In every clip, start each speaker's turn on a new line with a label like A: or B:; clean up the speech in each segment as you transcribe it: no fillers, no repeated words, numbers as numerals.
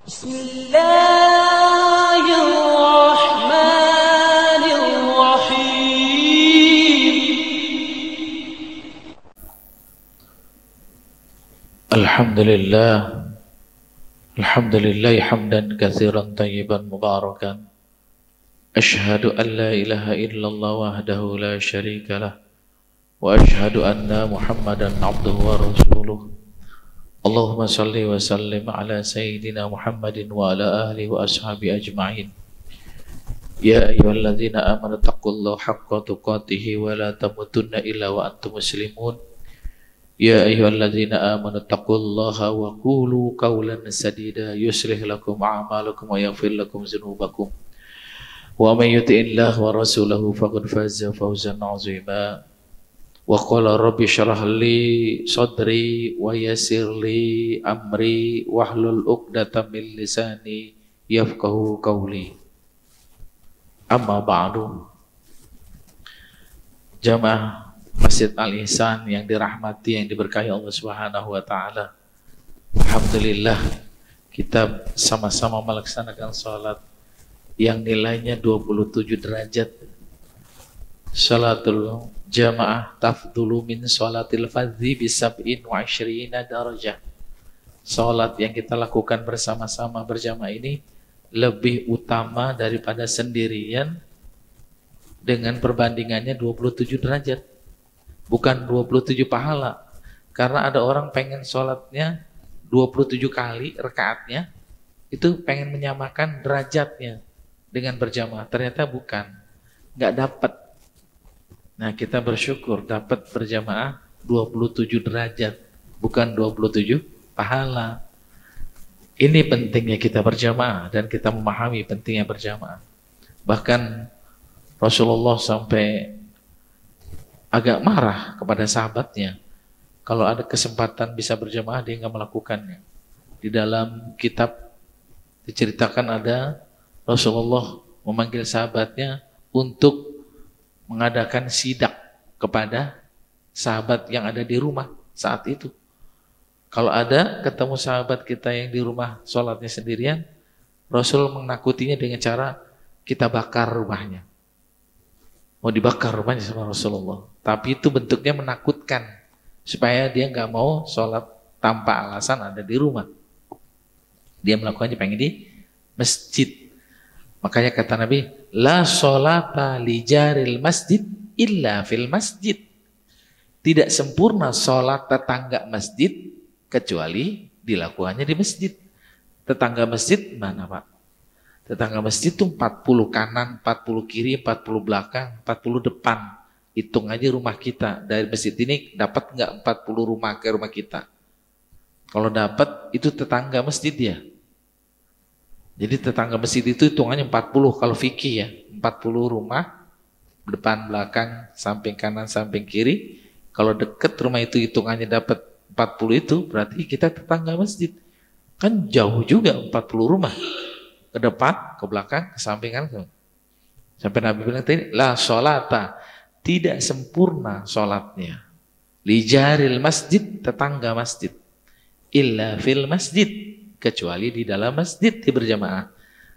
A: بسم الله الرحمن الرحيم.
B: الحمد لله حمدا كثيرا طيبا مباركا. أشهد أن لا إله إلا الله وحده لا شريك له وأشهد أن محمدا عبده ورسوله. اللهم صل وسلم على سيدنا محمد وعلى آله وأصحابه أجمعين. يا أيها الذين آمنوا اتقوا الله حق تقاته ولا تموتن إلا وأنتم مسلمون. يا أيها الذين آمنوا اتقوا الله وقولوا قولا سديدا يصلح لكم أعمالكم ويغفر لكم ذنوبكم ومن يطع الله ورسوله فقد فاز فوزا عظيما. وقال رب اشرح لي صدري ويسر لي أمري واحلل عقدة من لساني يفقهوا قولي. Amma ba'du. Jamaah Masjid Al-Ihsan yang dirahmati, yang diberkahi Allah Subhanahu wa taala. Alhamdulillah kita sama-sama melaksanakan salat yang nilainya 27 derajat. Salatul jamaah tafdulu min salatil fadhi bisab'in wa ishrina darajah. Salat yang kita lakukan bersama-sama berjamaah ini lebih utama daripada sendirian dengan perbandingannya 27 derajat. Bukan 27 pahala. Karena ada orang pengen sholatnya 27 kali rakaatnya, itu pengen menyamakan derajatnya dengan berjamaah. Ternyata bukan, nggak dapat. Nah, kita bersyukur dapat berjamaah 27 derajat, bukan 27 pahala. Ini pentingnya kita berjamaah dan kita memahami pentingnya berjamaah. Bahkan Rasulullah sampai agak marah kepada sahabatnya kalau ada kesempatan bisa berjamaah dia nggak melakukannya. Di dalam kitab diceritakan ada Rasulullah memanggil sahabatnya untuk mengadakan sidak kepada sahabat yang ada di rumah saat itu. Kalau ada ketemu sahabat kita yang di rumah sholatnya sendirian, Rasul menakutinya dengan cara kita bakar rumahnya. Mau dibakar rumahnya sama Rasulullah. Tapi itu bentuknya menakutkan supaya dia nggak mau sholat tanpa alasan ada di rumah. Dia melakukannya pengen di masjid. Makanya kata Nabi, la sholata li jaril masjid illa fil masjid. Tidak sempurna sholat tetangga masjid kecuali dilakukannya di masjid. Tetangga masjid mana Pak? Tetangga masjid itu 40 kanan, 40 kiri, 40 belakang, 40 depan. Hitung aja rumah kita. Dari masjid ini dapat nggak 40 rumah ke rumah kita? Kalau dapat itu tetangga masjid ya. Jadi tetangga masjid itu hitungannya 40 kalau fikih ya. 40 rumah, depan, belakang, samping kanan, samping kiri. Kalau deket rumah itu hitungannya dapat 40 itu berarti kita tetangga masjid. Kan jauh juga 40 rumah. Ke depan, ke belakang, ke samping kan. Sampai Nabi bilang tadi, la sholata, tidak sempurna sholatnya. Lijaril masjid, tetangga masjid. Illa fil masjid, kecuali di dalam masjid di berjamaah.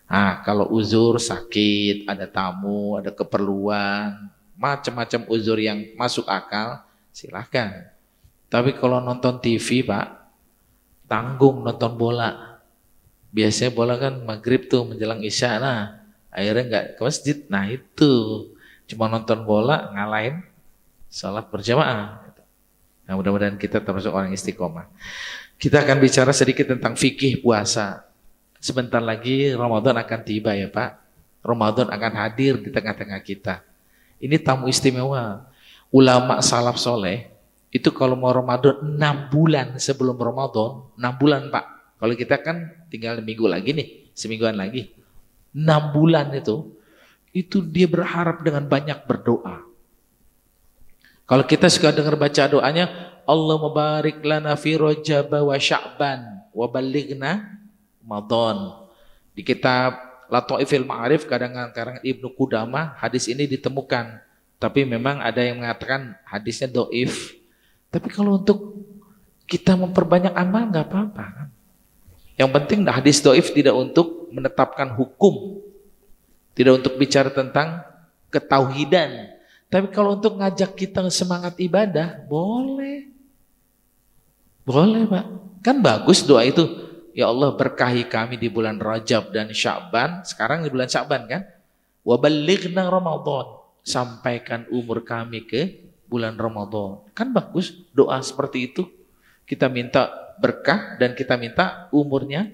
B: Nah, kalau uzur, sakit, ada tamu, ada keperluan, macam-macam uzur yang masuk akal, silahkan. Tapi kalau nonton TV Pak, tanggung nonton bola. Biasanya bola kan maghrib tuh menjelang isya, nah akhirnya nggak ke masjid. Nah itu cuma nonton bola ngalahin sholat berjamaah. Nah mudah-mudahan kita termasuk orang istiqomah. Kita akan bicara sedikit tentang fikih puasa. Sebentar lagi Ramadan akan tiba ya Pak. Ramadan akan hadir di tengah-tengah kita. Ini tamu istimewa. Ulama salaf soleh itu kalau mau Ramadan 6 bulan sebelum Ramadan, 6 bulan Pak. Kalau kita kan tinggal minggu lagi nih, semingguan lagi. 6 bulan itu dia berharap dengan banyak berdoa. Kalau kita suka dengar baca doanya, Allahumma barik lana fi Rajab wa Sya'ban wa ballighna Ramadan. Di kitab Lataifil Ma'arif kadang-kadang Ibnu Qudamah hadis ini ditemukan. Tapi memang ada yang mengatakan hadisnya dhaif. Tapi kalau untuk kita memperbanyak amal nggak apa-apa kan. Yang penting hadis dhaif tidak untuk menetapkan hukum, tidak untuk bicara tentang ketauhidan. Tapi kalau untuk ngajak kita semangat ibadah, boleh. Boleh, Pak. Kan bagus doa itu. Ya Allah, berkahi kami di bulan Rajab dan Sya'ban. Sekarang di bulan Sya'ban kan? Wa ballighna Ramadan. Sampaikan umur kami ke bulan Ramadan. Kan bagus doa seperti itu. Kita minta berkah dan kita minta umurnya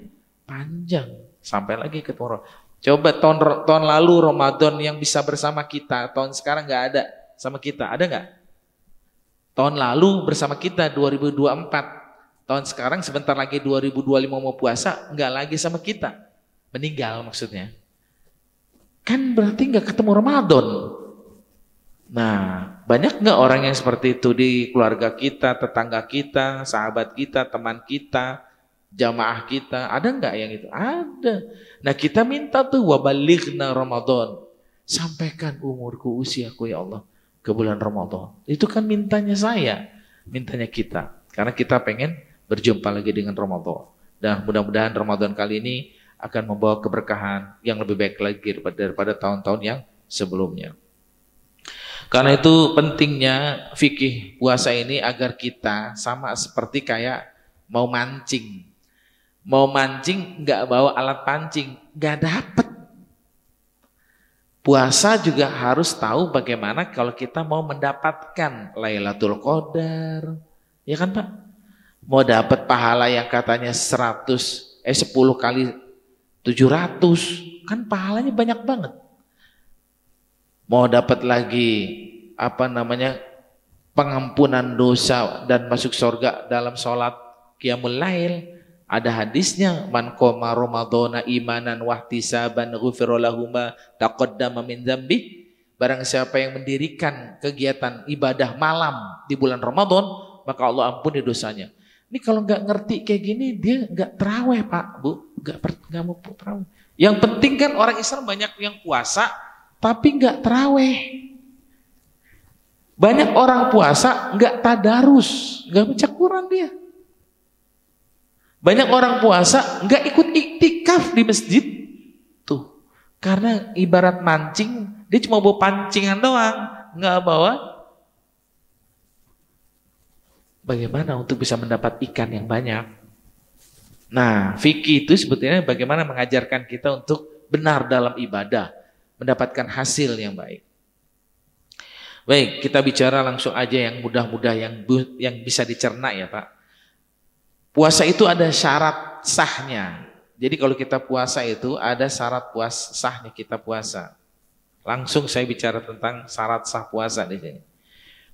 B: panjang. Sampai lagi ke Ramadan. Coba tahun lalu Ramadan yang bisa bersama kita, tahun sekarang nggak ada sama kita. Ada nggak? Tahun lalu bersama kita 2024. Tahun sekarang sebentar lagi 2025 mau puasa, nggak lagi sama kita. Meninggal maksudnya. Kan berarti nggak ketemu Ramadan. Nah, banyak nggak orang yang seperti itu di keluarga kita, tetangga kita, sahabat kita, teman kita, jamaah kita? Ada nggak yang itu? Ada. Nah, kita minta tuh wabalighna Ramadan. Sampaikan umurku, usiaku ya Allah ke bulan Ramadan. Itu kan mintanya saya, mintanya kita. Karena kita pengen berjumpa lagi dengan Ramadan. Dan mudah-mudahan Ramadan kali ini akan membawa keberkahan yang lebih baik lagi daripada tahun-tahun yang sebelumnya. Karena itu pentingnya fikih puasa ini agar kita sama seperti kayak mau mancing. Mau mancing nggak bawa alat pancing, nggak dapet. Puasa juga harus tahu bagaimana kalau kita mau mendapatkan Lailatul Qadar. Ya kan Pak? Mau dapat pahala yang katanya 10 kali 700, kan pahalanya banyak banget. Mau dapat lagi pengampunan dosa dan masuk surga dalam sholat qiyamul lail. Ada hadisnya, man qoma ramadhana imanan wahtisaban ghufira lahu ma taqaddama min dzambi. Barang siapa yang mendirikan kegiatan ibadah malam di bulan Ramadan, maka Allah ampuni dosanya. Ini kalau nggak ngerti kayak gini, dia nggak terawih Pak, Bu, nggak mau terawih. Yang penting kan orang Islam banyak yang puasa, tapi nggak terawih. Banyak orang puasa nggak tadarus, nggak baca Quran dia. Banyak orang puasa nggak ikut iktikaf di masjid, tuh, karena ibarat mancing, dia cuma bawa pancingan doang, nggak bawa. Bagaimana untuk bisa mendapat ikan yang banyak? Nah, fikih itu sebetulnya bagaimana mengajarkan kita untuk benar dalam ibadah, mendapatkan hasil yang baik. Baik, kita bicara langsung aja yang mudah-mudah yang bisa dicerna ya Pak. Puasa itu ada syarat sahnya. Jadi kalau kita puasa itu ada syarat sahnya kita puasa. Langsung saya bicara tentang syarat sah puasa di sini.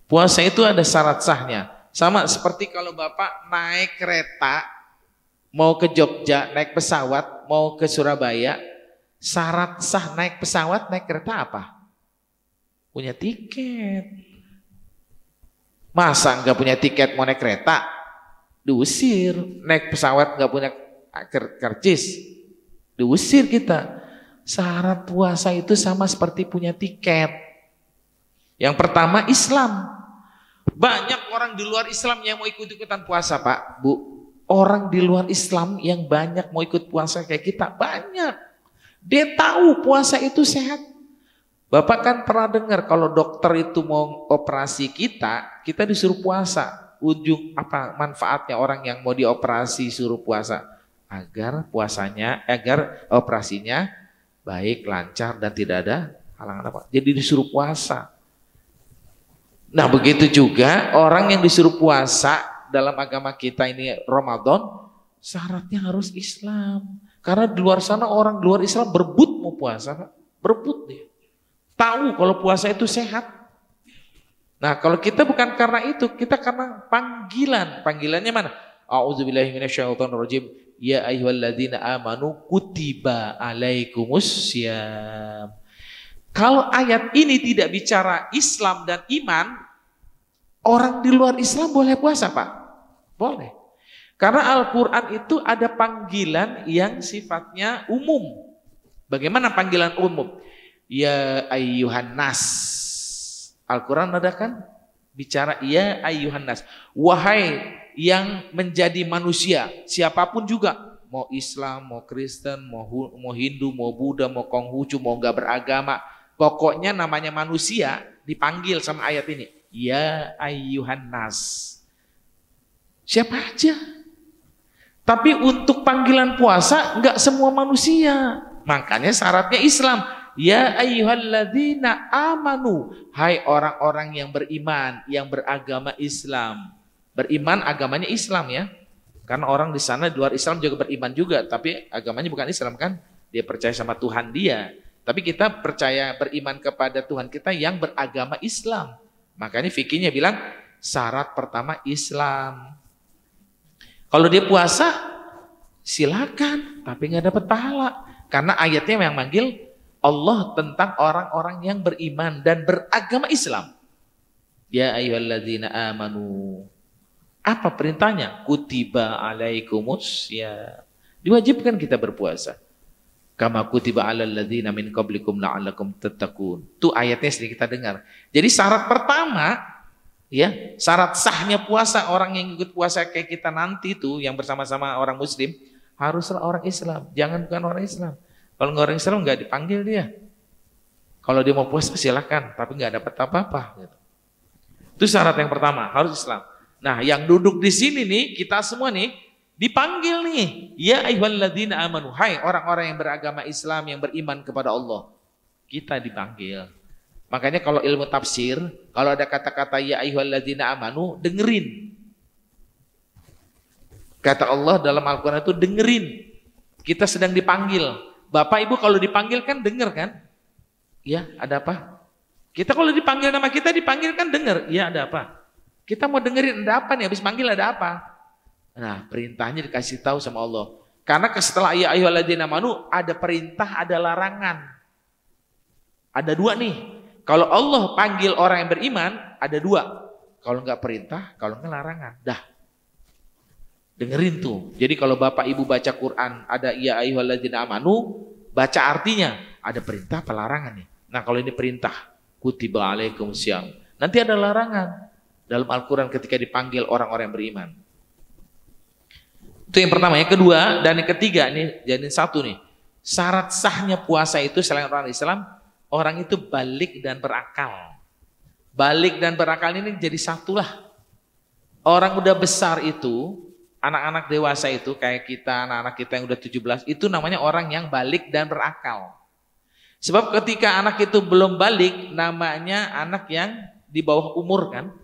B: Puasa itu ada syarat sahnya. Sama seperti kalau Bapak naik kereta, mau ke Jogja, naik pesawat, mau ke Surabaya, syarat sah naik pesawat, naik kereta apa? Punya tiket. Masa nggak punya tiket mau naik kereta? Diusir. Naik pesawat nggak punya karcis? Diusir kita. Syarat puasa itu sama seperti punya tiket. Yang pertama Islam. Banyak orang di luar Islam yang mau ikut-ikutan puasa Pak, Bu. Orang di luar Islam yang banyak mau ikut puasa kayak kita, banyak. Dia tahu puasa itu sehat. Bapak kan pernah dengar kalau dokter itu mau operasi kita disuruh puasa. Ujung manfaatnya orang yang mau dioperasi suruh puasa? Agar operasinya baik, lancar dan tidak ada halangan apa. Jadi disuruh puasa. Nah begitu juga orang yang disuruh puasa dalam agama kita ini Ramadan, syaratnya harus Islam. Karena di luar sana orang di luar Islam berebut mau puasa, Pak. Berebut dia. Tahu kalau puasa itu sehat. Nah kalau kita bukan karena itu, kita karena panggilan. Panggilannya mana? A'udzubillahi minasyaitonirrajim. Ya ayyuhalladzina amanu kutiba alaikumussyam. Kalau ayat ini tidak bicara Islam dan iman, orang di luar Islam boleh puasa Pak? Boleh. Karena Al-Quran itu ada panggilan yang sifatnya umum. Bagaimana panggilan umum? Ya ayyuhan nas. Al-Quran ada kan? Bicara ya ayyuhan nas. Wahai yang menjadi manusia, siapapun juga. mau Islam, mau Kristen, mau Hindu, mau Buddha, mau Konghucu, mau nggak beragama, pokoknya namanya manusia dipanggil sama ayat ini. Ya ayyuhan nas. Siapa aja. Tapi untuk panggilan puasa nggak semua manusia. Makanya syaratnya Islam. Ya ayyuhalladzina amanu. Hai orang-orang yang beriman, yang beragama Islam. Beriman agamanya Islam ya. Karena orang di sana di luar Islam juga beriman juga, tapi agamanya bukan Islam kan? Dia percaya sama Tuhan dia. Tapi kita percaya beriman kepada Tuhan kita yang beragama Islam. Makanya fikihnya bilang syarat pertama Islam. Kalau dia puasa silakan, tapi nggak dapat pahala. Karena ayatnya yang manggil Allah tentang orang-orang yang beriman dan beragama Islam. Ya ayyuhalladzina amanu. Apa perintahnya? Kutiba alaikumus ya. Diwajibkan kita berpuasa. Kama kutiba alal ladzina min qablikum la'allakum tattaqun. Itu ayatnya sering kita dengar. Jadi syarat pertama ya, syarat sahnya puasa orang yang ikut puasa kayak kita nanti itu yang bersama-sama orang muslim haruslah orang Islam, jangan bukan orang Islam. Kalau nggak orang Islam nggak dipanggil dia. Kalau dia mau puasa silakan, tapi nggak dapat apa-apa gitu. Itu syarat yang pertama, harus Islam. Nah, yang duduk di sini nih, kita semua nih, dipanggil nih. Ya ayyuhalladzina amanu. Hai orang-orang yang beragama Islam, yang beriman kepada Allah. Kita dipanggil. Makanya kalau ilmu tafsir, kalau ada kata-kata ya ayyuhalladzina amanu, dengerin. Kata Allah dalam Al-Quran itu dengerin. Kita sedang dipanggil. Bapak Ibu kalau dipanggil kan denger kan? Ya, ada apa? Kita kalau dipanggil nama kita dipanggil kan denger. Ya, ada apa? Kita mau dengerin ada apa nih, habis manggil ada apa? Nah, perintahnya dikasih tahu sama Allah. Karena setelah ya ayyuhalladzina amanu ada perintah, ada larangan. Ada dua nih. Kalau Allah panggil orang yang beriman, ada dua. Kalau nggak perintah, kalau nggak larangan. Dah. Dengerin tuh. Jadi kalau Bapak Ibu baca Quran, ada ya ayyuhalladzina amanu, baca artinya. Ada perintah apa larangan nih? Nah, kalau ini perintah, kutiba alaikumusiyam. Nanti ada larangan. Dalam Al-Quran ketika dipanggil orang-orang yang beriman. Itu yang pertama. Yang kedua dan yang ketiga ini jadi satu nih. Syarat sahnya puasa itu selain orang Islam, orang itu balik dan berakal. Balik dan berakal ini jadi satulah. Orang udah besar itu, anak-anak dewasa itu kayak kita, anak-anak kita yang udah 17, itu namanya orang yang balik dan berakal. Sebab ketika anak itu belum balik, namanya anak yang di bawah umur kan.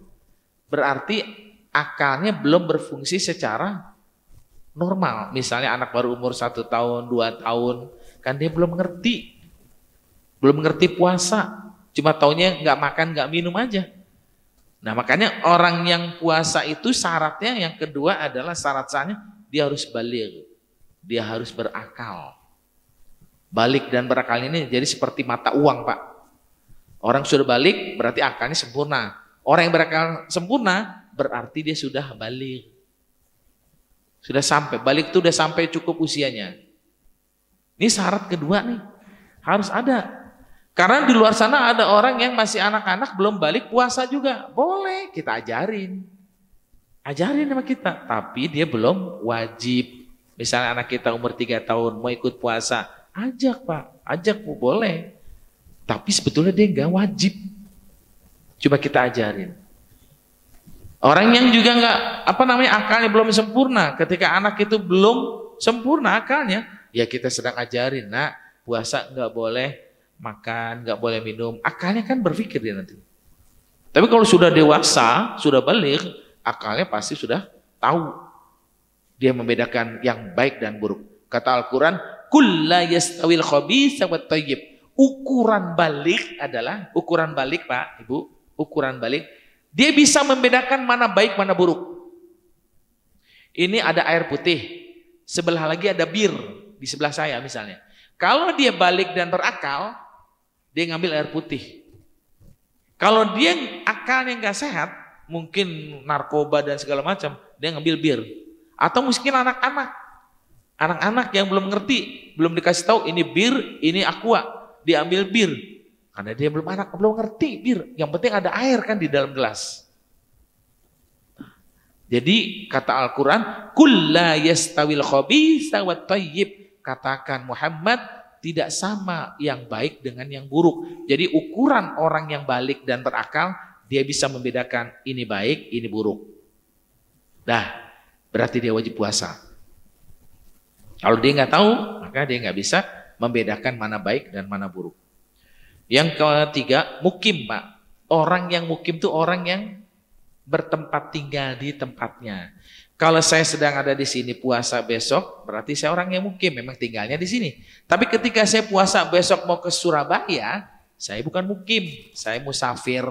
B: Berarti akalnya belum berfungsi secara normal. Misalnya anak baru umur 1 tahun, 2 tahun, kan dia belum ngerti puasa. Cuma taunya nggak makan, nggak minum aja. Nah makanya orang yang puasa itu syaratnya yang kedua adalah syarat sahnya dia harus balik, dia harus berakal. Balik dan berakal ini jadi seperti mata uang Pak. Orang sudah balik berarti akalnya sempurna. Orang yang berakal sempurna berarti dia sudah balik. Sudah sampai, balik itu sudah sampai cukup usianya. Ini syarat kedua nih, harus ada. Karena di luar sana ada orang yang masih anak-anak belum balik puasa juga. Boleh, kita ajarin. Ajarin sama kita, tapi dia belum wajib. Misalnya anak kita umur 3 tahun mau ikut puasa, ajak Pak, ajak Bu, boleh. Tapi sebetulnya dia nggak wajib. Coba kita ajarin. Orang yang juga nggak akalnya belum sempurna. Ketika anak itu belum sempurna akalnya, ya kita sedang ajarin. Nah, puasa nggak boleh makan, nggak boleh minum. Akalnya kan berpikir dia nanti. Tapi kalau sudah dewasa, sudah balik, akalnya pasti sudah tahu. Dia membedakan yang baik dan buruk. Kata Al-Quran, "Kul la yastawil khabitha wat thayyib." Ukuran balik adalah ukuran balik Pak, Ibu. Ukuran balik, dia bisa membedakan mana baik, mana buruk. Ini ada air putih, sebelah lagi ada bir, di sebelah saya misalnya. Kalau dia balik dan berakal, dia ngambil air putih. Kalau dia akalnya nggak sehat, mungkin narkoba dan segala macam, dia ngambil bir. Atau mungkin anak-anak yang belum ngerti, belum dikasih tahu ini bir, ini aqua, dia ambil bir. Karena dia belum ngerti bir. Yang penting ada air kan di dalam gelas. Jadi kata Al-Quran, Qul la yastawil khabitha wat thayyib. Katakan Muhammad, tidak sama yang baik dengan yang buruk. Jadi ukuran orang yang balik dan berakal, dia bisa membedakan ini baik, ini buruk. Dah, berarti dia wajib puasa. Kalau dia nggak tahu, maka dia nggak bisa membedakan mana baik dan mana buruk. Yang ketiga, mukim, Pak. Orang yang mukim itu orang yang bertempat tinggal di tempatnya. Kalau saya sedang ada di sini puasa besok, berarti saya orang yang mukim, memang tinggalnya di sini. Tapi ketika saya puasa besok mau ke Surabaya, saya bukan mukim, saya musafir.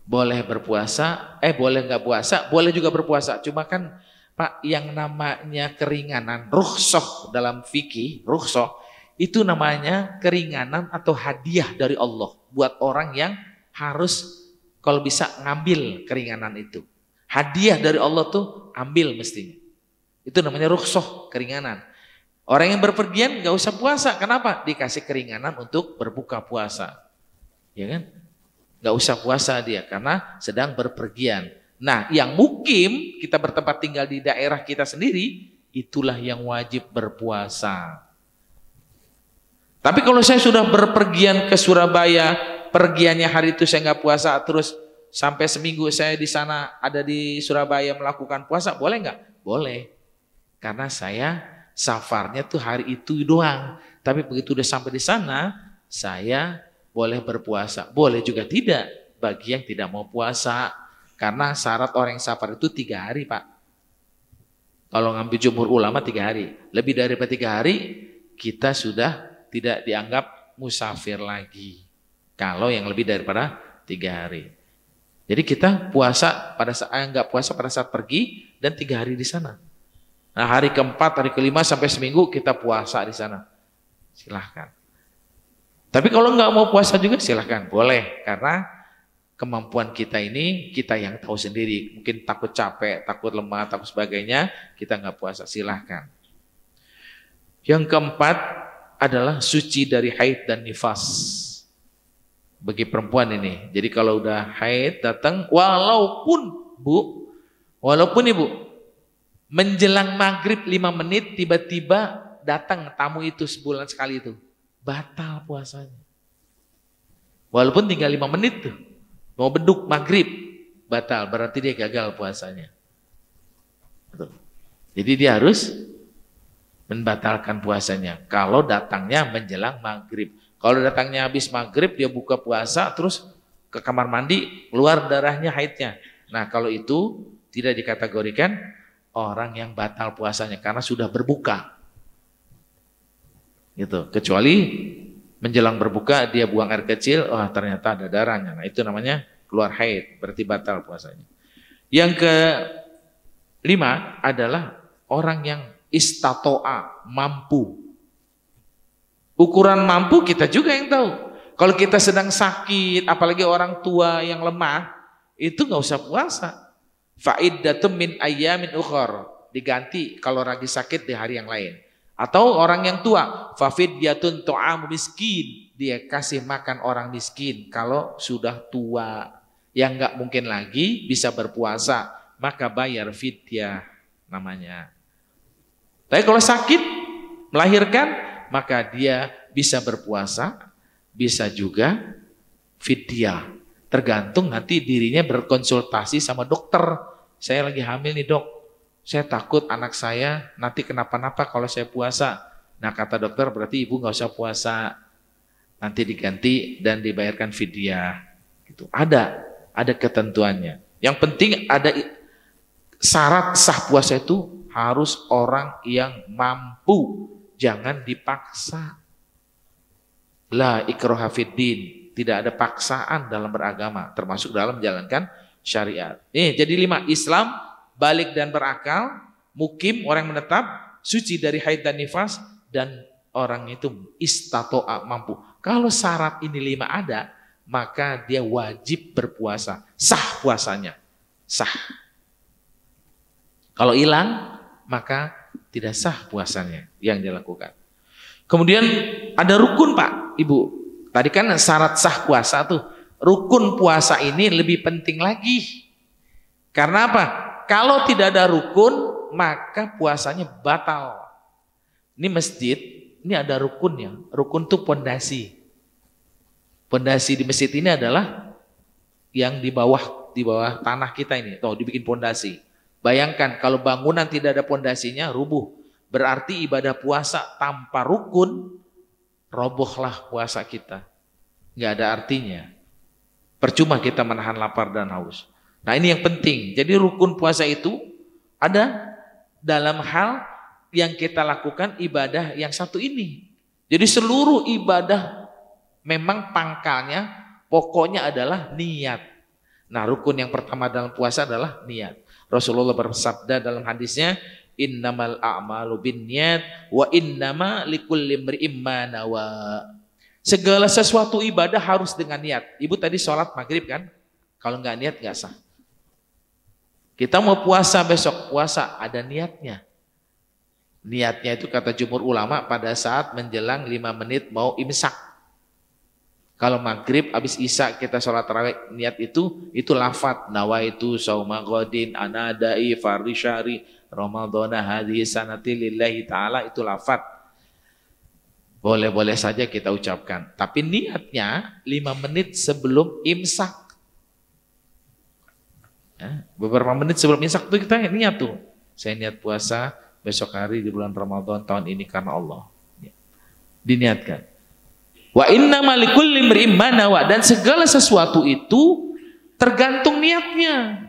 B: Boleh berpuasa, boleh nggak puasa, boleh juga berpuasa. Cuma kan Pak, yang namanya keringanan, rukhsah dalam fikih, rukhsah itu namanya keringanan atau hadiah dari Allah buat orang yang harus kalau bisa ngambil keringanan itu. Hadiah dari Allah tuh ambil mestinya. Itu namanya rukhsah, keringanan. Orang yang berpergian gak usah puasa. Kenapa? Dikasih keringanan untuk berbuka puasa. Ya kan? Gak usah puasa dia karena sedang berpergian. Nah, yang mukim, kita bertempat tinggal di daerah kita sendiri, itulah yang wajib berpuasa. Tapi kalau saya sudah berpergian ke Surabaya, pergiannya hari itu saya nggak puasa, terus sampai seminggu saya di sana ada di Surabaya melakukan puasa, boleh nggak? Boleh, karena saya safarnya tuh hari itu doang. Tapi begitu udah sampai di sana, saya boleh berpuasa. Boleh juga tidak bagi yang tidak mau puasa, karena syarat orang yang safar itu 3 hari, Pak. Kalau ngambil jumhur ulama 3 hari, lebih daripada 3 hari kita sudah tidak dianggap musafir lagi. Kalau yang lebih daripada 3 hari. Jadi kita puasa pada saat nggak puasa pada saat pergi dan 3 hari di sana. Nah, hari keempat, hari kelima sampai seminggu kita puasa di sana. Silahkan. Tapi kalau nggak mau puasa juga silahkan, boleh. Karena kemampuan kita ini kita yang tahu sendiri. Mungkin takut capek, takut lemah, takut sebagainya, kita nggak puasa, silahkan. Yang keempat adalah suci dari haid dan nifas. Bagi perempuan ini. Jadi kalau udah haid datang, walaupun ibu menjelang maghrib 5 menit tiba-tiba datang tamu itu sebulan sekali itu, batal puasanya. Walaupun tinggal 5 menit tuh, mau beduk maghrib, batal, berarti dia gagal puasanya. Betul. Jadi dia harus membatalkan puasanya kalau datangnya menjelang maghrib. Kalau datangnya habis maghrib dia buka puasa terus ke kamar mandi keluar darahnya haidnya. Nah, kalau itu tidak dikategorikan orang yang batal puasanya karena sudah berbuka. Gitu. Kecuali menjelang berbuka dia buang air kecil, oh ternyata ada darahnya. Nah, itu namanya keluar haid, berarti batal puasanya. Yang kelima adalah orang yang istato'a, mampu. Ukuran mampu kita juga yang tahu. Kalau kita sedang sakit, apalagi orang tua yang lemah, itu nggak usah puasa. Fa'iddatum min ayyamin ukhar, diganti kalau lagi sakit di hari yang lain. Atau orang yang tua, fafidyatun tu'amu miskin, dia kasih makan orang miskin kalau sudah tua, yang nggak mungkin lagi bisa berpuasa, maka bayar fidyah namanya. Tapi kalau sakit, melahirkan, maka dia bisa berpuasa, bisa juga fidyah. Tergantung nanti dirinya berkonsultasi sama dokter. Saya lagi hamil nih dok, saya takut anak saya nanti kenapa-napa kalau saya puasa. Nah kata dokter berarti ibu nggak usah puasa, nanti diganti dan dibayarkan fidyah. Gitu. Ada ketentuannya. Yang penting ada syarat sah puasa itu harus orang yang mampu, jangan dipaksa. La ikraha fiddin, tidak ada paksaan dalam beragama, termasuk dalam menjalankan syariat. Jadi 5, Islam, balik dan berakal, mukim, orang menetap, suci dari haid dan nifas, dan orang itu istato'a, mampu. Kalau syarat ini 5 ada, maka dia wajib berpuasa, sah puasanya, sah. Kalau hilang, maka tidak sah puasanya yang dilakukan. Kemudian ada rukun Pak, Ibu. Tadi kan syarat sah puasa tuh. Rukun puasa ini lebih penting lagi. Karena apa? Kalau tidak ada rukun, maka puasanya batal. Ini masjid, ini ada rukunnya. Rukun itu pondasi. Pondasi di masjid ini adalah yang di bawah tanah kita ini. Tuh, dibikin pondasi. Bayangkan kalau bangunan tidak ada pondasinya, rubuh. Berarti ibadah puasa tanpa rukun, robohlah puasa kita. Nggak ada artinya. Percuma kita menahan lapar dan haus. Nah, ini yang penting. Jadi rukun puasa itu ada dalam hal yang kita lakukan ibadah yang satu ini. Jadi seluruh ibadah memang pangkalnya, pokoknya adalah niat. Nah, rukun yang pertama dalam puasa adalah niat. Rasulullah bersabda dalam hadisnya, innamal a'malu binniyat wa innama likulli imri'im ma nawa. Segala sesuatu ibadah harus dengan niat. Ibu tadi sholat maghrib kan? Kalau nggak niat nggak sah. Kita mau puasa besok, puasa ada niatnya. Niatnya itu kata jumhur ulama pada saat menjelang 5 menit mau imsak. Kalau maghrib habis isya kita sholat tarawih, niat itu lafadz. Nawaitu sauma ghadin anadai fardhi syahri ramadhana hadhihi sanati lillahi ta'ala, itu lafadz. Boleh-boleh saja kita ucapkan. Tapi niatnya 5 menit sebelum imsak. Beberapa menit sebelum imsak tuh kita niat tuh. Saya niat puasa besok hari di bulan Ramadan tahun ini karena Allah. Diniatkan. Wa innamal likulli imri'in ma nawa, dan segala sesuatu itu tergantung niatnya.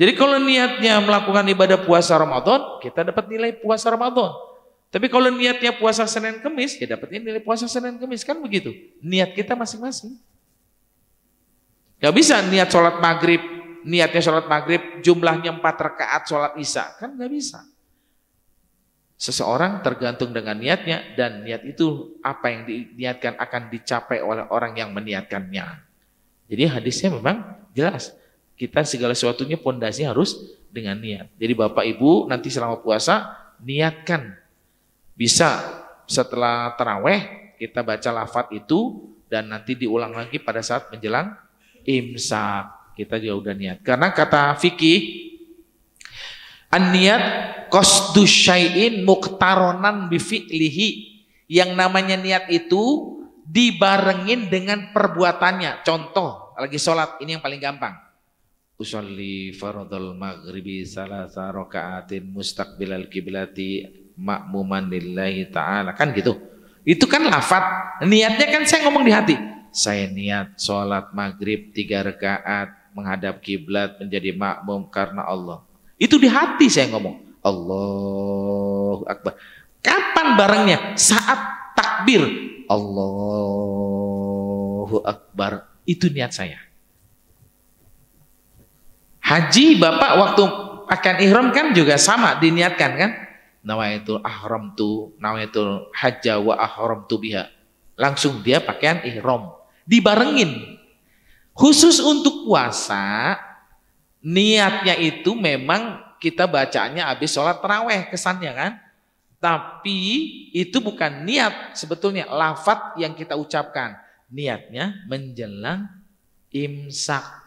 B: Jadi kalau niatnya melakukan ibadah puasa Ramadan, kita dapat nilai puasa Ramadan. Tapi kalau niatnya puasa Senin Kemis, ya dapatnya nilai puasa Senin Kemis, kan begitu. Niat kita masing-masing. Gak bisa niat sholat maghrib, niatnya sholat maghrib, jumlahnya 4 rakaat sholat isya, kan gak bisa. Seseorang tergantung dengan niatnya, dan niat itu apa yang diniatkan akan dicapai oleh orang yang meniatkannya. Jadi hadisnya memang jelas. Kita segala sesuatunya pondasi harus dengan niat. Jadi Bapak Ibu nanti selama puasa niatkan. Bisa setelah taraweh kita baca lafadz itu, dan nanti diulang lagi pada saat menjelang imsak. Kita juga udah niat. Karena kata fikih, an-niyat qasdu syai'in muqtaronan bi fi'lihi. Yang namanya niat itu dibarengin dengan perbuatannya. Contoh, lagi sholat, ini yang paling gampang. Usolli fardhal maghribi salasa raka'atin mustaqbilal kiblati ma'muman lillahi ta'ala. Kan gitu. Itu kan lafadz. Niatnya kan saya ngomong di hati. Saya niat sholat maghrib 3 rakaat menghadap kiblat menjadi makmum karena Allah. Itu di hati saya ngomong. Allahu Akbar. Kapan barengnya? Saat takbir. Allahu Akbar. Itu niat saya. Haji Bapak waktu akan ihram kan juga sama diniatkan kan? Nawaitul ahramtu, nawaitul hajja wa ahramtu biha. Langsung dia pakaian ihram. Dibarengin. Khusus untuk puasa, niatnya itu memang kita bacanya habis sholat taraweh kesannya kan. Tapi itu bukan niat sebetulnya, lafadz yang kita ucapkan. Niatnya menjelang imsak.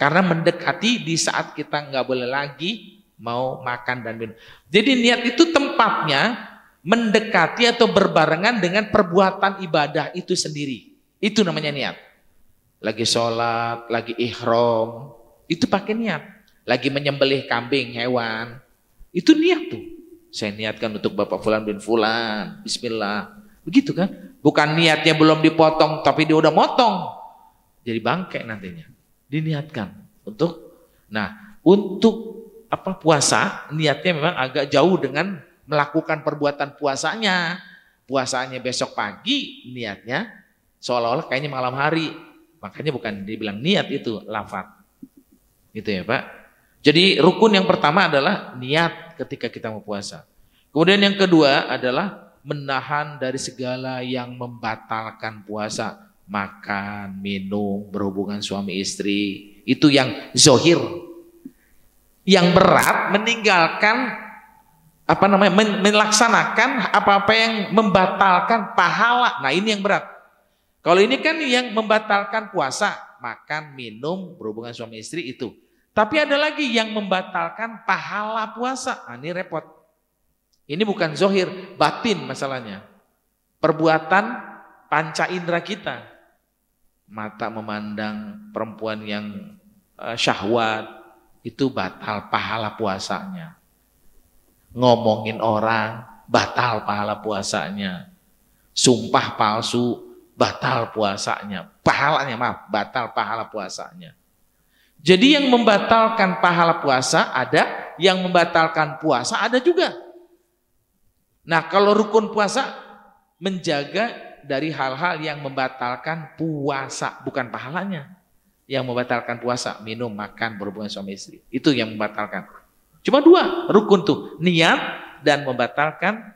B: Karena mendekati di saat kita nggak boleh lagi mau makan dan minum. Jadi niat itu tempatnya mendekati atau berbarengan dengan perbuatan ibadah itu sendiri. Itu namanya niat. Lagi sholat, lagi ihram, itu pakai niat. Lagi menyembelih kambing, hewan, itu niat tuh. Saya niatkan untuk Bapak Fulan bin Fulan, bismillah. Begitu kan? Bukan niatnya belum dipotong, tapi dia udah motong. Jadi bangkai nantinya. Diniatkan untuk, nah untuk apa puasa, niatnya memang agak jauh dengan melakukan perbuatan puasanya. Puasanya besok pagi, niatnya seolah-olah kayaknya malam hari. Makanya bukan dibilang niat itu, lafadz. Gitu ya Pak. Jadi rukun yang pertama adalah niat ketika kita mau puasa. Kemudian yang kedua adalah menahan dari segala yang membatalkan puasa. Makan, minum, berhubungan suami istri. Itu yang zohir. Yang berat meninggalkan melaksanakan apa-apa yang membatalkan pahala. Nah ini yang berat. Kalau ini kan yang membatalkan puasa, makan, minum, berhubungan suami istri itu. Tapi ada lagi yang membatalkan pahala puasa. Nah, ini repot. Ini bukan zohir, batin masalahnya. Perbuatan panca indera kita. Mata memandang perempuan yang syahwat, itu batal pahala puasanya. Ngomongin orang, batal pahala puasanya. Sumpah palsu, batal puasanya. Pahalanya, maaf, batal pahala puasanya. Jadi yang membatalkan pahala puasa ada, yang membatalkan puasa ada juga. Nah, kalau rukun puasa menjaga dari hal-hal yang membatalkan puasa, bukan pahalanya. Yang membatalkan puasa, minum, makan, berhubungan suami istri. Itu yang membatalkan. Cuma 2 rukun tuh, niat dan membatalkan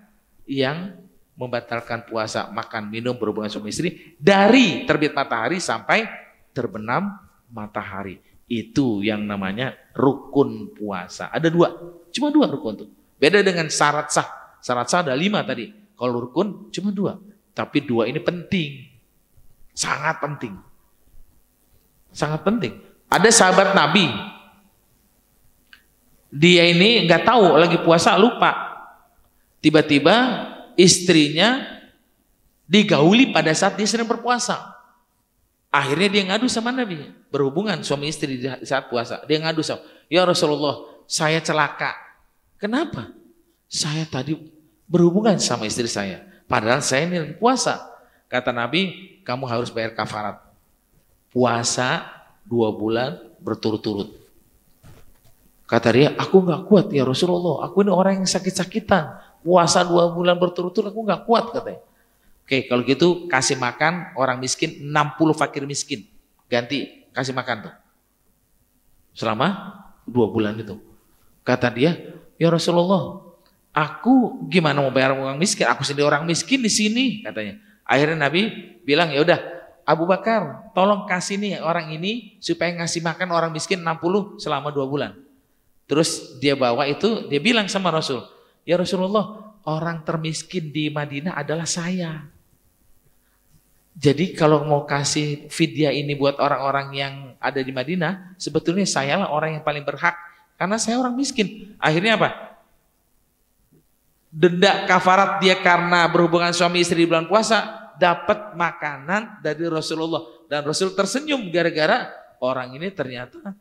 B: yang membatalkan puasa, makan, minum, berhubungan suami istri dari terbit matahari sampai terbenam matahari. Itu yang namanya rukun puasa. Ada 2, cuma 2 rukun tuh. Beda dengan syarat sah. Syarat sah ada 5 tadi. Kalau rukun cuma 2. Tapi 2 ini penting. Sangat penting. Sangat penting. Ada sahabat Nabi. Dia ini nggak tahu lagi puasa, lupa. Tiba-tiba istrinya digauli pada saat dia sedang berpuasa. Akhirnya dia ngadu sama Nabi. Berhubungan suami istri di saat puasa. Dia ngadu sama, ya Rasulullah, saya celaka. Kenapa? Saya tadi berhubungan sama istri saya. Padahal saya ini lagi puasa. Kata Nabi, kamu harus bayar kafarat. Puasa 2 bulan berturut-turut. Kata dia, aku nggak kuat ya Rasulullah. Aku ini orang yang sakit-sakitan. Puasa 2 bulan berturut-turut aku nggak kuat katanya. Oke, kalau gitu kasih makan orang miskin 60 fakir miskin. Ganti kasih makan tuh. Selama 2 bulan itu. Kata dia, ya Rasulullah, aku gimana mau bayar orang miskin? Aku sendiri orang miskin di sini katanya. Akhirnya Nabi bilang, ya udah Abu Bakar, tolong kasih nih orang ini supaya ngasih makan orang miskin 60 selama 2 bulan. Terus dia bawa itu, dia bilang sama Rasul, ya Rasulullah, orang termiskin di Madinah adalah saya. Jadi kalau mau kasih fidyah ini buat orang-orang yang ada di Madinah, sebetulnya sayalah orang yang paling berhak, karena saya orang miskin. Akhirnya apa? Denda kafarat dia karena berhubungan suami istri di bulan puasa, dapat makanan dari Rasulullah. Dan Rasul tersenyum gara-gara orang ini ternyata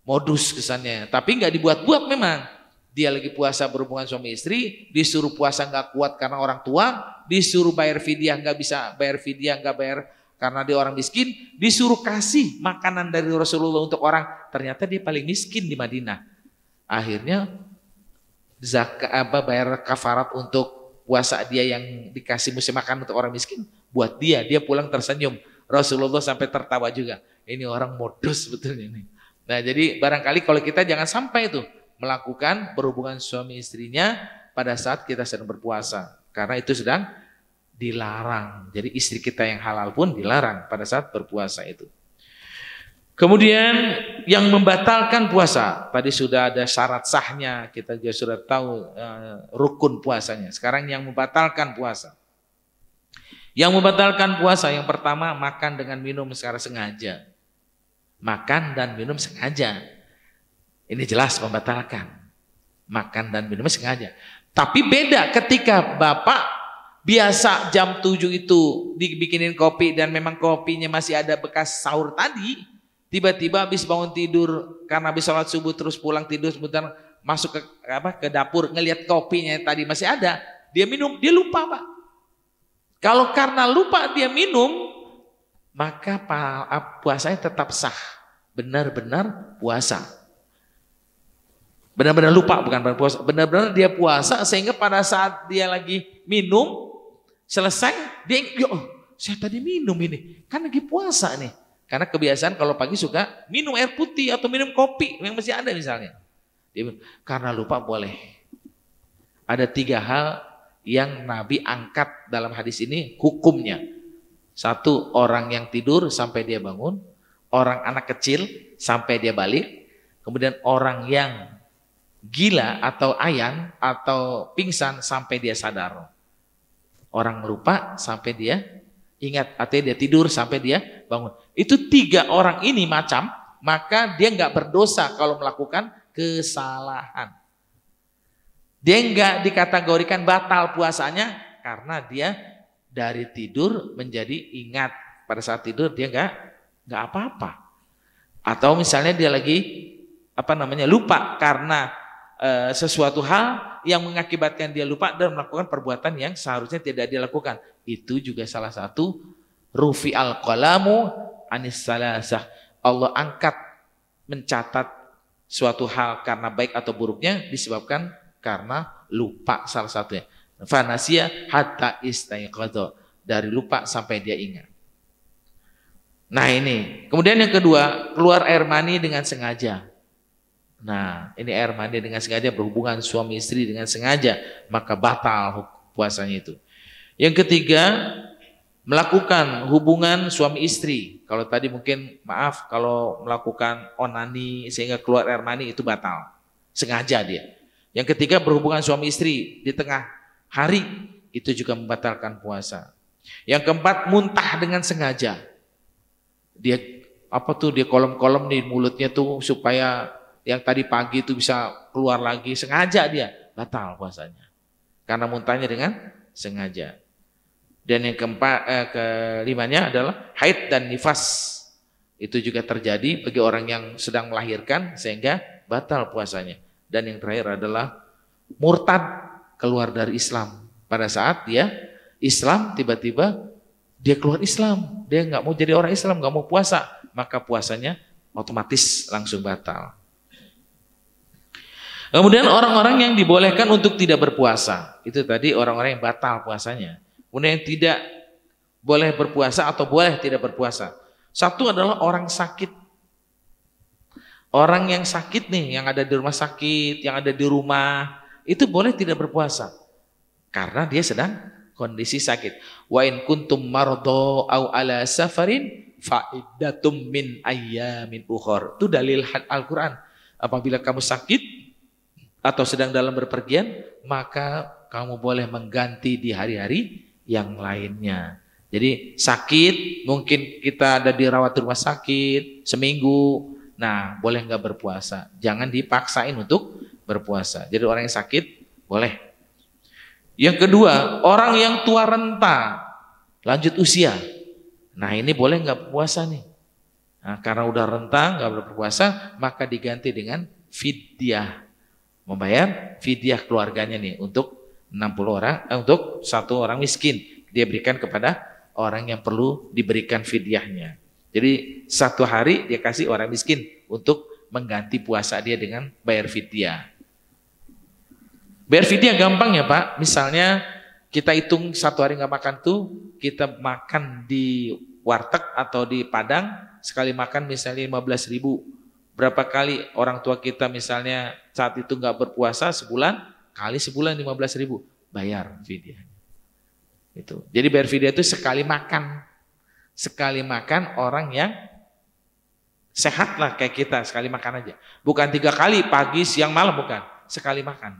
B: modus kesannya, tapi nggak dibuat-buat memang. Dia lagi puasa berhubungan suami istri, disuruh puasa nggak kuat karena orang tua, disuruh bayar fidyah nggak bisa bayar fidyah, nggak bayar karena dia orang miskin, disuruh kasih makanan dari Rasulullah untuk orang, ternyata dia paling miskin di Madinah. Akhirnya zakat bayar kafarat untuk puasa dia yang dikasih musim makan untuk orang miskin, buat dia pulang tersenyum. Rasulullah sampai tertawa juga. Ini orang modus sebetulnya ini. Nah, jadi barangkali kalau kita jangan sampai itu melakukan berhubungan suami istrinya pada saat kita sedang berpuasa. Karena itu sedang dilarang. Jadi istri kita yang halal pun dilarang pada saat berpuasa itu. Kemudian yang membatalkan puasa. Tadi sudah ada syarat sahnya, kita juga sudah tahu rukun puasanya. Sekarang yang membatalkan puasa. Yang membatalkan puasa yang pertama, makan dengan minum secara sengaja. Makan dan minum sengaja. Ini jelas membatalkan. Makan dan minum sengaja. Tapi beda ketika Bapak biasa jam 7 itu dibikinin kopi dan memang kopinya masih ada bekas sahur tadi. Tiba-tiba habis bangun tidur karena habis sholat subuh terus pulang tidur sebentar masuk ke dapur ngelihat kopinya tadi masih ada. Dia minum, dia lupa Pak. Kalau karena lupa dia minum, maka puasanya tetap sah, benar-benar puasa. Benar-benar lupa, bukan puasa, benar-benar dia puasa sehingga pada saat dia lagi minum, selesai, dia, oh, saya tadi minum ini, kan lagi puasa nih. Karena kebiasaan kalau pagi suka minum air putih atau minum kopi yang masih ada misalnya. Dia, karena lupa boleh. Ada 3 hal yang Nabi angkat dalam hadis ini hukumnya. 1, orang yang tidur sampai dia bangun, orang anak kecil sampai dia balik, kemudian orang yang gila atau ayang atau pingsan sampai dia sadar. Orang lupa sampai dia ingat, artinya dia tidur sampai dia bangun. Itu 3 orang ini macam maka dia nggak berdosa kalau melakukan kesalahan. Dia nggak dikategorikan batal puasanya karena dia dari tidur menjadi ingat. Pada saat tidur dia nggak apa-apa. Atau misalnya dia lagi lupa karena sesuatu hal yang mengakibatkan dia lupa dan melakukan perbuatan yang seharusnya tidak dia lakukan. Itu juga salah satu rufi al-qalamu anis salasah. Allah angkat mencatat suatu hal karena baik atau buruknya disebabkan karena lupa salah satunya. Fanasiya hatta istaiqadha, dari lupa sampai dia ingat. Nah ini, kemudian yang kedua, keluar air mani dengan sengaja. Nah ini air mani dengan sengaja, berhubungan suami istri dengan sengaja, maka batal puasanya itu. Yang ketiga, melakukan hubungan suami istri. Kalau tadi mungkin maaf, kalau melakukan onani sehingga keluar air mani itu batal, sengaja dia. Yang ketiga, berhubungan suami istri di tengah hari, itu juga membatalkan puasa. Yang keempat, muntah dengan sengaja. Dia dia kolom-kolom di mulutnya tuh supaya yang tadi pagi itu bisa keluar lagi, sengaja dia, batal puasanya. Karena muntahnya dengan sengaja. Dan yang kelimanya adalah haid dan nifas. Itu juga terjadi bagi orang yang sedang melahirkan sehingga batal puasanya. Dan yang terakhir adalah murtad, keluar dari Islam. Pada saat dia Islam, tiba-tiba dia keluar Islam. Dia nggak mau jadi orang Islam, nggak mau puasa. Maka puasanya otomatis langsung batal. Kemudian orang-orang yang dibolehkan untuk tidak berpuasa. Itu tadi orang-orang yang batal puasanya. Kemudian yang tidak boleh berpuasa atau boleh tidak berpuasa. Satu adalah orang sakit. Orang yang sakit nih, yang ada di rumah sakit, yang ada di rumah, itu boleh tidak berpuasa. Karena dia sedang kondisi sakit. Wa in kuntum mardo au ala safarin fa'iddatum min ayyamin ukhor. Itu dalil Al-Quran. Apabila kamu sakit atau sedang dalam berpergian, maka kamu boleh mengganti di hari-hari yang lainnya. Jadi sakit, mungkin kita ada dirawat di rumah sakit seminggu, nah boleh nggak berpuasa. Jangan dipaksain untuk berpuasa. Jadi orang yang sakit boleh. Yang kedua, orang yang tua renta, lanjut usia. Nah ini boleh nggak berpuasa nih. Nah, karena udah renta nggak berpuasa, maka diganti dengan fidyah. Membayar fidyah keluarganya nih untuk 60 orang, untuk satu orang miskin. Dia berikan kepada orang yang perlu diberikan fidyahnya. Jadi satu hari dia kasih orang miskin untuk mengganti puasa dia dengan bayar fidyah. Bayar fidyah gampang ya Pak. Misalnya kita hitung satu hari nggak makan tuh, kita makan di warteg atau di Padang, sekali makan misalnya 15.000. Berapa kali orang tua kita misalnya saat itu nggak berpuasa sebulan, kali sebulan 15.000, bayar fidyah. Itu. Jadi bayar fidyah itu sekali makan. Sekali makan orang yang sehat lah kayak kita, sekali makan aja. Bukan 3 kali, pagi, siang, malam, bukan. Sekali makan.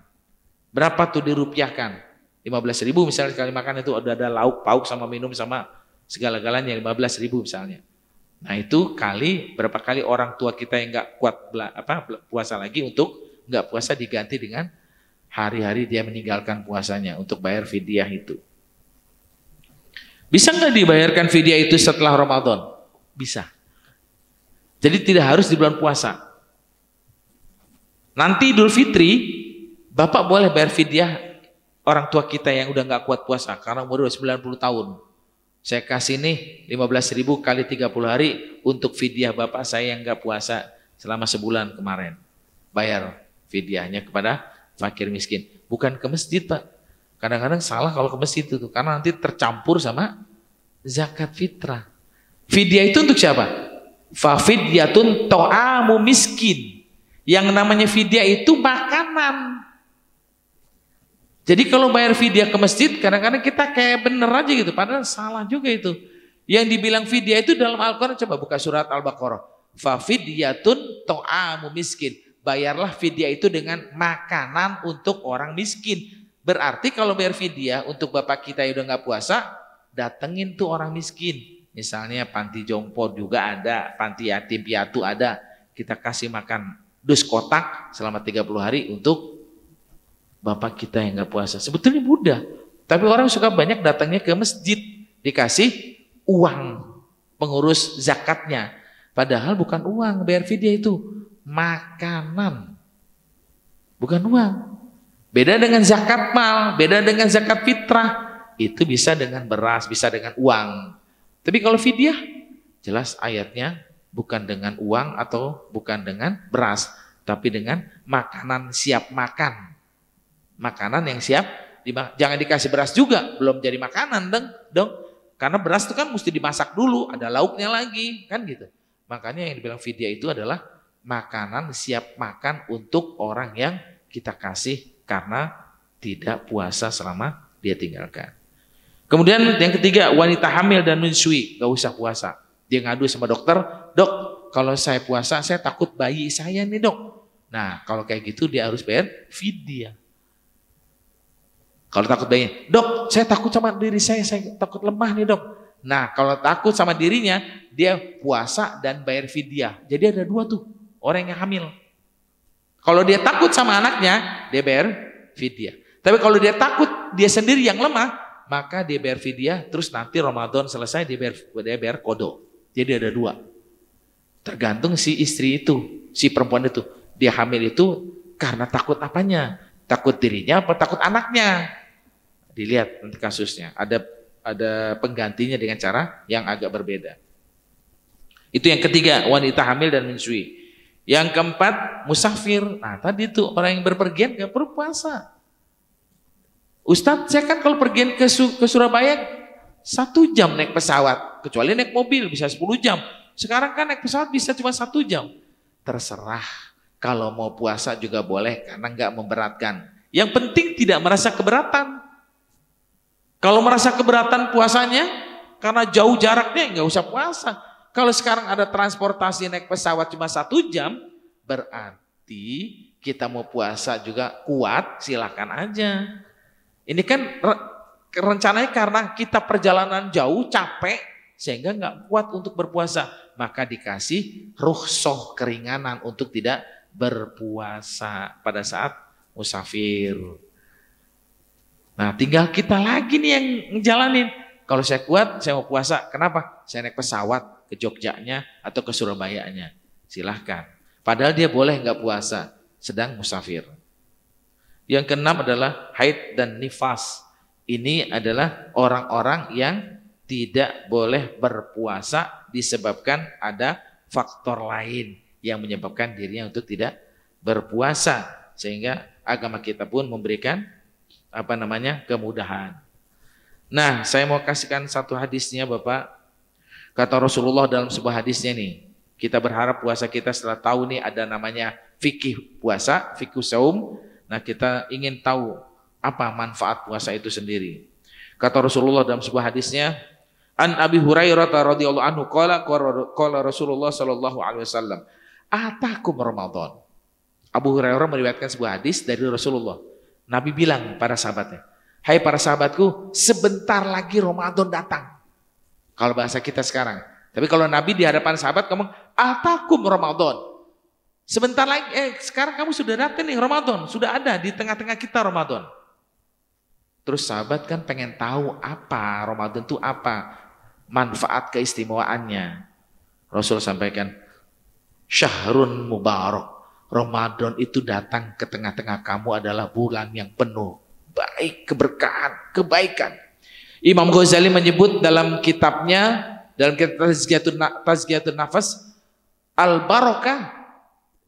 B: Berapa tuh dirupiahkan? 15.000 misalnya sekali makan itu ada lauk, pauk sama minum sama segala-galanya 15.000 misalnya. Nah itu kali berapa kali orang tua kita yang nggak kuat puasa lagi untuk nggak puasa diganti dengan hari-hari dia meninggalkan puasanya untuk bayar fidyah itu. Bisa nggak dibayarkan fidyah itu setelah Ramadan? Bisa. Jadi tidak harus di bulan puasa. Nanti Idul Fitri, Bapak boleh bayar fidyah orang tua kita yang udah nggak kuat puasa karena umur 90 tahun. Saya kasih nih 15.000 kali 30 hari untuk fidyah bapak saya yang nggak puasa selama sebulan kemarin. Bayar fidyahnya kepada fakir miskin. Bukan ke masjid Pak. Kadang-kadang salah kalau ke masjid itu karena nanti tercampur sama zakat fitrah. Fidyah itu untuk siapa? Fafidyatun to'amu miskin. Yang namanya fidyah itu makanan. Jadi kalau bayar fidyah ke masjid, kadang-kadang kita kayak bener aja gitu, padahal salah juga itu. Yang dibilang fidyah itu dalam Al-Quran, coba buka surat Al-Baqarah. Fafidyatun to'amu miskin. Bayarlah fidyah itu dengan makanan untuk orang miskin. Berarti kalau bayar fidyah untuk bapak kita yang udah nggak puasa, datengin tuh orang miskin. Misalnya panti jompo juga ada, panti yatim piatu ada. kita kasih makan dus kotak selama 30 hari untuk bapak kita yang nggak puasa. Sebetulnya mudah, tapi orang suka banyak datangnya ke masjid dikasih uang pengurus zakatnya, padahal bukan uang, bayar fidyah itu makanan, bukan uang. Beda dengan zakat mal, beda dengan zakat fitrah, itu bisa dengan beras, bisa dengan uang. Tapi kalau fidyah, jelas ayatnya bukan dengan uang atau bukan dengan beras, tapi dengan makanan siap makan. Makanan yang siap, jangan dikasih beras juga, belum jadi makanan dong. Karena beras itu kan mesti dimasak dulu, ada lauknya lagi, kan gitu. Makanya yang dibilang fidyah itu adalah makanan siap makan untuk orang yang kita kasih karena tidak puasa selama dia tinggalkan. Kemudian yang ketiga, wanita hamil dan menyusui gak usah puasa. Dia ngadu sama dokter, dok kalau saya puasa saya takut bayi saya nih dok. Nah kalau kayak gitu dia harus bayar fidyah. Kalau takut bayinya, dok saya takut sama diri saya takut lemah nih dok. Nah kalau takut sama dirinya, dia puasa dan bayar fidyah. Jadi ada dua tuh, orang yang hamil. Kalau dia takut sama anaknya, dia bayar fidyah. Tapi kalau dia takut dia sendiri yang lemah, maka dia bayar fidyah, terus nanti Ramadan selesai dia bayar qada. Jadi ada dua. Tergantung si istri itu, si perempuan itu. Dia hamil itu karena takut apanya? Takut dirinya apa takut anaknya? Dilihat nanti kasusnya. Ada penggantinya dengan cara yang agak berbeda. Itu yang ketiga, wanita hamil dan menyusui. Yang keempat, musafir. Nah tadi itu orang yang berpergian gak perlu puasa. Ustadz, saya kan kalau pergian ke Surabaya 1 jam naik pesawat, kecuali naik mobil bisa 10 jam. Sekarang kan naik pesawat bisa cuma 1 jam. Terserah, kalau mau puasa juga boleh karena nggak memberatkan. Yang penting tidak merasa keberatan. Kalau merasa keberatan puasanya karena jauh jaraknya nggak usah puasa. Kalau sekarang ada transportasi naik pesawat cuma 1 jam, berarti kita mau puasa juga kuat, silakan aja. Ini kan rencananya karena kita perjalanan jauh, capek, sehingga nggak kuat untuk berpuasa. Maka dikasih rukhsah keringanan untuk tidak berpuasa pada saat musafir. Nah tinggal kita lagi nih yang ngejalanin. Kalau saya kuat, saya mau puasa. Kenapa? Saya naik pesawat ke Jogjanya atau ke Surabayanya. Silahkan. Padahal dia boleh nggak puasa, sedang musafir. Yang keenam adalah haid dan nifas. Ini adalah orang-orang yang tidak boleh berpuasa disebabkan ada faktor lain yang menyebabkan dirinya untuk tidak berpuasa. Sehingga agama kita pun memberikan kemudahan. Nah, saya mau kasihkan satu hadisnya Bapak. Kata Rasulullah dalam sebuah hadisnya nih, kita berharap puasa kita setelah tahu nih ada namanya fikih puasa, fikih saum. Nah, kita ingin tahu apa manfaat puasa itu sendiri. Kata Rasulullah dalam sebuah hadisnya, An Abi Hurairah radhiyallahu anhu qala Rasulullah sallallahu alaihi wasallam, "Atakum Ramadan." Abu Hurairah meriwayatkan sebuah hadis dari Rasulullah. Nabi bilang para sahabatnya, "Hai para sahabatku, sebentar lagi Ramadan datang." Kalau bahasa kita sekarang. Tapi kalau Nabi di hadapan sahabat ngomong, "Atakum Ramadan." Sebentar lagi, sekarang kamu sudah datang nih Ramadan, sudah ada di tengah-tengah kita Ramadan. Terus sahabat kan pengen tahu apa Ramadan itu apa, manfaat keistimewaannya. Rasul sampaikan, "Syahrun mubarak." Ramadan itu datang ke tengah-tengah kamu adalah bulan yang penuh baik, keberkahan, kebaikan. Imam Ghazali menyebut dalam kitabnya, dalam kitab Tazkiyatun Nafas, al-barakah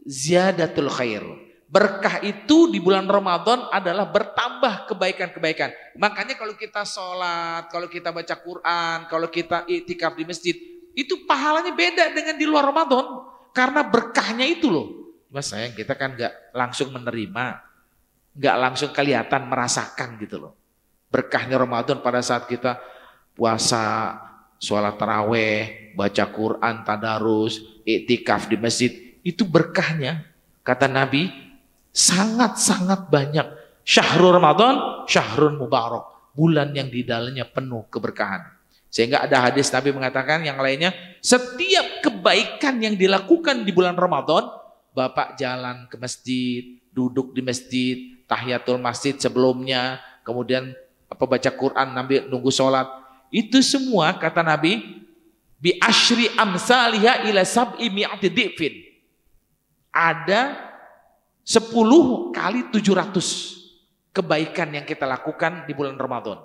B: ziyadatul khair. Berkah itu di bulan Ramadan adalah bertambah kebaikan-kebaikan. Makanya kalau kita sholat, kalau kita baca Quran, kalau kita iktikaf di masjid, itu pahalanya beda dengan di luar Ramadan. Karena berkahnya itu loh. Mas sayang, kita kan nggak langsung menerima, nggak langsung kelihatan merasakan gitu loh. Berkahnya Ramadan pada saat kita puasa, sholat taraweh, baca Quran, tadarus, iktikaf di masjid, itu berkahnya kata Nabi sangat-sangat banyak. Syahrul Ramadan, syahrun mubarak, bulan yang di dalamnya penuh keberkahan. Sehingga ada hadis Nabi mengatakan yang lainnya, setiap kebaikan yang dilakukan di bulan Ramadan, Bapak jalan ke masjid, duduk di masjid, tahiyatul masjid sebelumnya, kemudian baca Quran, nunggu sholat, itu semua kata Nabi, bi asyri amsalihha ila sab'i mi'ati dhifin. Ada 10 kali 700 kebaikan yang kita lakukan di bulan Ramadan.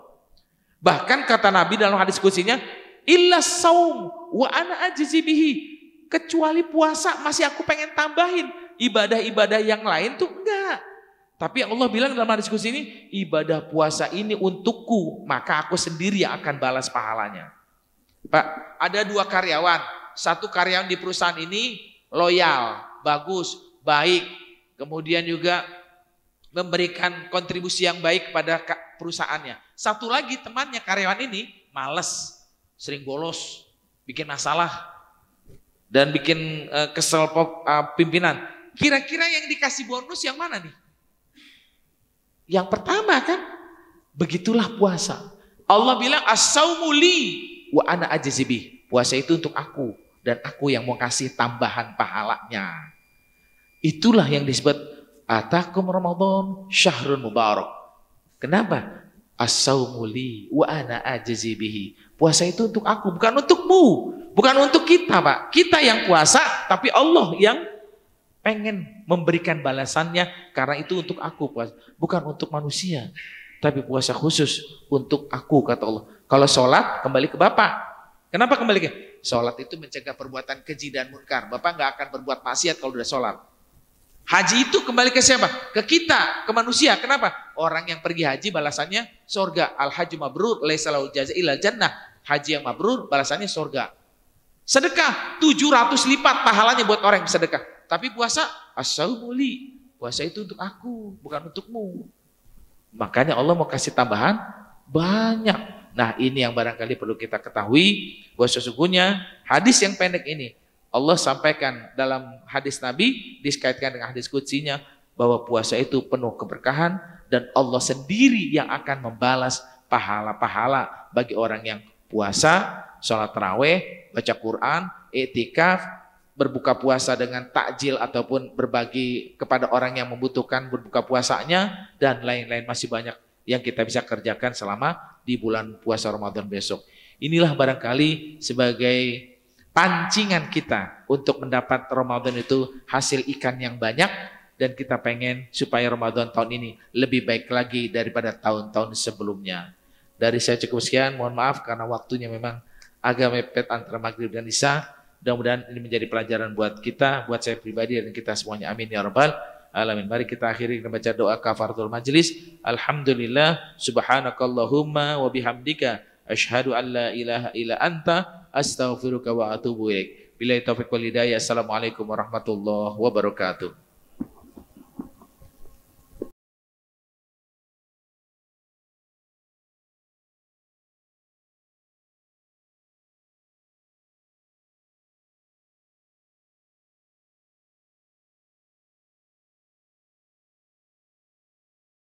B: Bahkan kata Nabi dalam hadis kutsinya, illa saum wa ana ajzi bihi, kecuali puasa masih aku pengen tambahin, ibadah-ibadah yang lain tuh enggak. Tapi Allah bilang dalam hadis kutsi ini, ibadah puasa ini untukku, maka aku sendiri yang akan balas pahalanya. Pak, ada 2 karyawan, satu karyawan di perusahaan ini loyal, bagus, baik, kemudian juga memberikan kontribusi yang baik kepada perusahaannya. Satu lagi temannya karyawan ini males, sering bolos, bikin masalah, dan bikin kesel pimpinan. Kira-kira yang dikasih bonus yang mana nih? Yang pertama kan, begitulah puasa. Allah bilang as-saumu li wa ana ajzi bih. Puasa itu untuk aku dan aku yang mau kasih tambahan pahalanya. Itulah yang disebut atakum Ramadan syahrun mubarak. Kenapa? As-saumu li wa ana ajzi bihi. Puasa itu untuk aku, bukan untukmu, bukan untuk kita, Pak. Kita yang puasa, tapi Allah yang pengen memberikan balasannya, karena itu untuk aku puasa, bukan untuk manusia. Tapi puasa khusus untuk aku, kata Allah. Kalau sholat, kembali ke Bapak. Kenapa kembali ke? Sholat itu mencegah perbuatan keji dan munkar. Bapak nggak akan berbuat maksiat kalau udah sholat. Haji itu kembali ke siapa? Ke kita, ke manusia. Kenapa? Orang yang pergi haji balasannya surga. Al-hajju mabrur, laisa lahu jazaa illal jannah. Haji yang mabrur balasannya surga. Sedekah 700 lipat pahalanya buat orang yang sedekah. Tapi puasa as-saumu li. Puasa itu untuk aku, bukan untukmu. Makanya Allah mau kasih tambahan banyak. Nah, ini yang barangkali perlu kita ketahui, bahwa sesungguhnya hadis yang pendek ini Allah sampaikan dalam hadis Nabi, dikaitkan dengan hadis kutsinya, bahwa puasa itu penuh keberkahan dan Allah sendiri yang akan membalas pahala-pahala bagi orang yang puasa, sholat tarawih, baca Quran, i'tikaf, berbuka puasa dengan takjil ataupun berbagi kepada orang yang membutuhkan berbuka puasanya, dan lain-lain masih banyak yang kita bisa kerjakan selama di bulan puasa Ramadan besok. Inilah barangkali sebagai pancingan kita untuk mendapat Ramadan itu hasil ikan yang banyak, dan kita pengen supaya Ramadan tahun ini lebih baik lagi daripada tahun-tahun sebelumnya. Dari saya cukup sekian, mohon maaf karena waktunya memang agak mepet antara maghrib dan isya. Mudah-mudahan ini menjadi pelajaran buat kita, buat saya pribadi dan kita semuanya. Amin ya rabbal alamin. Mari kita akhiri dengan baca doa kafaratul majlis. Alhamdulillah, subhanakallahumma wa bihamdika asyhadu an la ilaha illa anta astaghfiruka wa atubu ilaik. Billahi taufiq wal hidayah. Assalamualaikum warahmatullahi wabarakatuh.